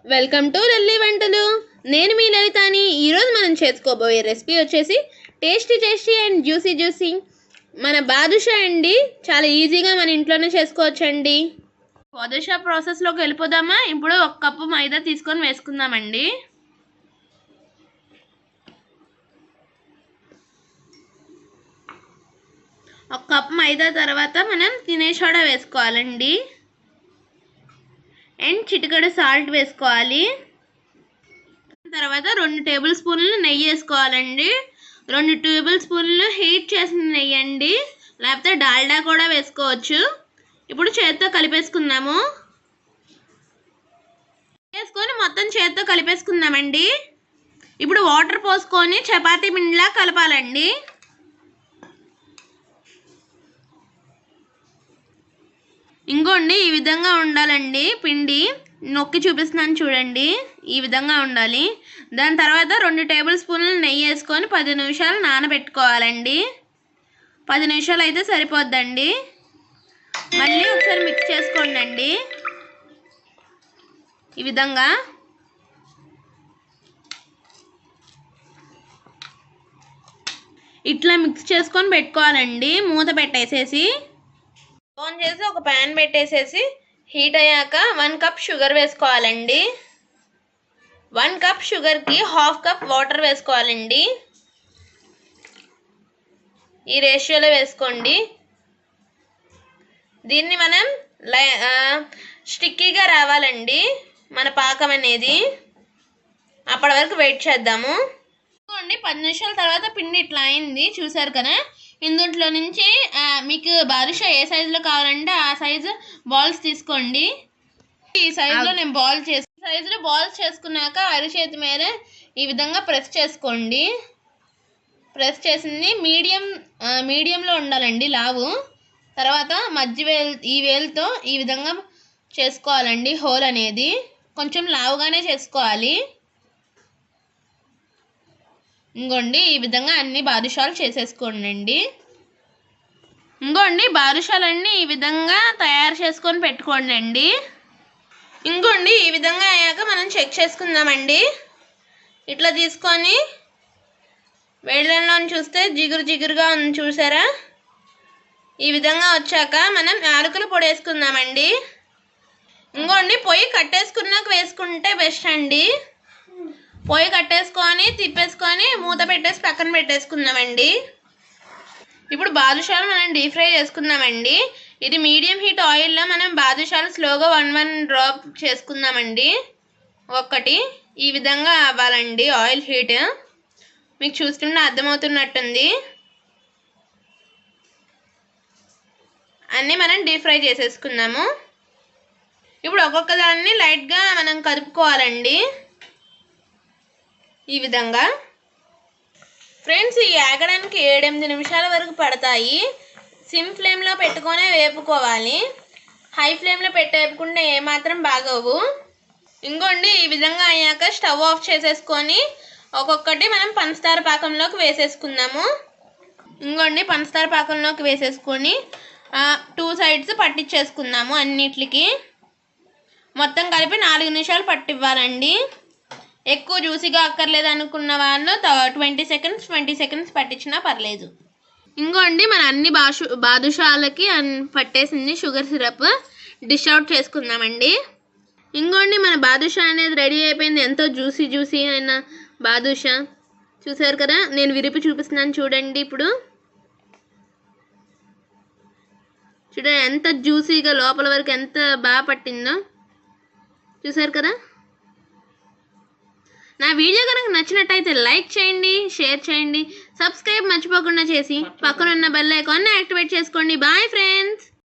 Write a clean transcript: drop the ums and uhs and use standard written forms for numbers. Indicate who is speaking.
Speaker 1: Welcome to Lalli వంటలు. నేను మీ లలితాని. ఈరోజు మనం చేసుకోబోయే రెసిపీ వచ్చేసి టేస్టీ అండ్ జ్యూసీ మన బాదుషా అండి. చాలా ఈజీగా మన ఇంట్లోనే చేసుకోవచ్చండి. బాదుషా ప్రాసెస్లోకి వెళ్ళిపోదామా? ఇప్పుడు 1 కప్పు మైదా తీసుకొని వేసుకుందామండి. ఒక కప్పు మైదా తర్వాత మనం తినే సోడా వేసుకోవాలండి. అండ్ చిటికెడు సాల్ట్ వేసుకోవాలి. తర్వాత 2 టేబుల్ స్పూన్లు నెయ్యి వేసుకోవాలండి. 2 టేబుల్ స్పూన్లు హీట్ చేసిన నెయ్యి అండి, లేకపోతే డాల్డా కూడా వేసుకోవచ్చు. ఇప్పుడు చేత్తో కలిపేసుకుందాము. వేసుకొని మొత్తం చేత్తో కలిపేసుకుందామండి. ఇప్పుడు వాటర్ పోసుకొని చపాతీ పిండిలా కలపాలండి. ఇంకోండి, ఈ విధంగా ఉండాలండి పిండి. నొక్కి చూపిస్తున్నాను చూడండి, ఈ విధంగా ఉండాలి. దాని తర్వాత 2 టేబుల్ స్పూన్లు నెయ్యి వేసుకొని 10 నిమిషాలు నానబెట్టుకోవాలండి. 10 నిమిషాలు అయితే సరిపోద్దండి. మళ్ళీ ఒకసారి మిక్స్ చేసుకోండి. ఈ విధంగా ఇట్లా మిక్స్ చేసుకొని పెట్టుకోవాలండి. మూత పెట్టేసేసి ఆన్ చేసి ఒక ప్యాన్ పెట్టేసేసి హీట్ అయ్యాక 1 కప్ షుగర్ వేసుకోవాలండి. 1 కప్ షుగర్కి 1/2 కప్ వాటర్ వేసుకోవాలండి. ఈ రేషియోలో వేసుకోండి. దీన్ని మనం స్టిక్కీగా రావాలండి మన పాకం అనేది. అప్పటి వరకు వెయిట్ చేద్దాము. 10 నిమిషాల తర్వాత పిండి ఇట్లా అయింది, చూసారు కదా. ఇందులో నుంచి మీకు బాదుషా ఏ సైజులో కావాలంటే ఆ సైజు బాల్స్ తీసుకోండి. ఈ సైజులో నేను బాల్స్ చేసుకున్నాక అరిచేతి మీద ఈ విధంగా ప్రెస్ చేసుకోండి. ప్రెస్ చేసింది మీడియంలో ఉండాలండి లావు. తర్వాత ఈ వేలుతో ఈ విధంగా చేసుకోవాలండి. హోల్ అనేది కొంచెం లావుగానే చేసుకోవాలి. ఇంకోండి, ఈ విధంగా అన్ని బాదుషాలు చేసేసుకోండి. ఇంకోండి, బాదుషాలన్నీ ఈ విధంగా తయారు చేసుకొని పెట్టుకోండి. ఇంకోండి, ఈ విధంగా అయ్యాక మనం చెక్ చేసుకుందామండి. ఇట్లా తీసుకొని వేళ్ళలో చూస్తే జిగురుగా ఉంది, చూసారా. ఈ విధంగా వచ్చాక మనం యాలకుల పొడి వేసుకుందామండి. ఇంకోండి, పొయ్యి కట్టేసుకున్నాక వేసుకుంటే బెస్ట్ అండి. పొయ్యి కట్టేసుకొని తిప్పేసుకొని మూత పెట్టేసి పక్కన పెట్టేసుకుందామండి. ఇప్పుడు బాదుషాలు మనం డీప్ ఫ్రై చేసుకుందామండి. ఇది మీడియం హీట్ ఆయిల్లో మనం బాదుషాలు స్లోగా 1 డ్రాప్ చేసుకుందామండి. ఒక్కటి ఈ విధంగా అవ్వాలండి ఆయిల్ హీట్. మీకు చూస్తుంటే అర్థమవుతున్నట్టుంది. అన్నీ మనం డీప్ ఫ్రై చేసేసుకుందాము. ఇప్పుడు ఒక్కొక్క దాన్ని లైట్గా మనం కదుపుకోవాలండి. ఈ విధంగా ఫ్రెండ్స్, ఈ ఆగడానికి 7-8 నిమిషాల వరకు పడతాయి. సిమ్ ఫ్లేమ్లో పెట్టుకొనే వేపుకోవాలి. హై ఫ్లేమ్లో పెట్టి వేపుకుంటే ఏమాత్రం బాగోవు. ఇంకోండి, ఈ విధంగా అయ్యాక స్టవ్ ఆఫ్ చేసేసుకొని ఒక్కొక్కటి మనం పంచదార పాకంలోకి వేసేసుకుందాము. ఇంకోండి, పంచదార పాకంలోకి వేసేసుకొని 2 సైడ్స్ పట్టించేసుకుందాము అన్నిటికి. మొత్తం కలిపి 4 నిమిషాలు పట్టివ్వాలండి. ఎక్కువ జ్యూసీగా అక్కర్లేదు అనుకున్న వాళ్ళు 20 సెకండ్స్ పట్టించినా పర్లేదు. ఇంకోండి, మన అన్ని బాదుషాలకి పట్టేసింది షుగర్ సిరప్. డిష్ అవుట్ చేసుకుందామండి. ఇంకోండి, మన బాదుషా అనేది రెడీ అయిపోయింది. ఎంతో జ్యూసీ అయిన బాదుషా, చూసారు కదా. నేను విరిపి చూపిస్తున్నాను చూడండి. ఇప్పుడు చూడండి ఎంత జ్యూసీగా లోపల వరకు ఎంత బాగా పట్టిందో, చూసారు కదా. నా వీడియో కనుక నచ్చినట్టయితే లైక్ చేయండి, షేర్ చేయండి, సబ్స్క్రైబ్ మర్చిపోకుండా చేసి పక్కనున్న బెల్ ఐకాన్ని యాక్టివేట్ చేసుకోండి. Bye friends.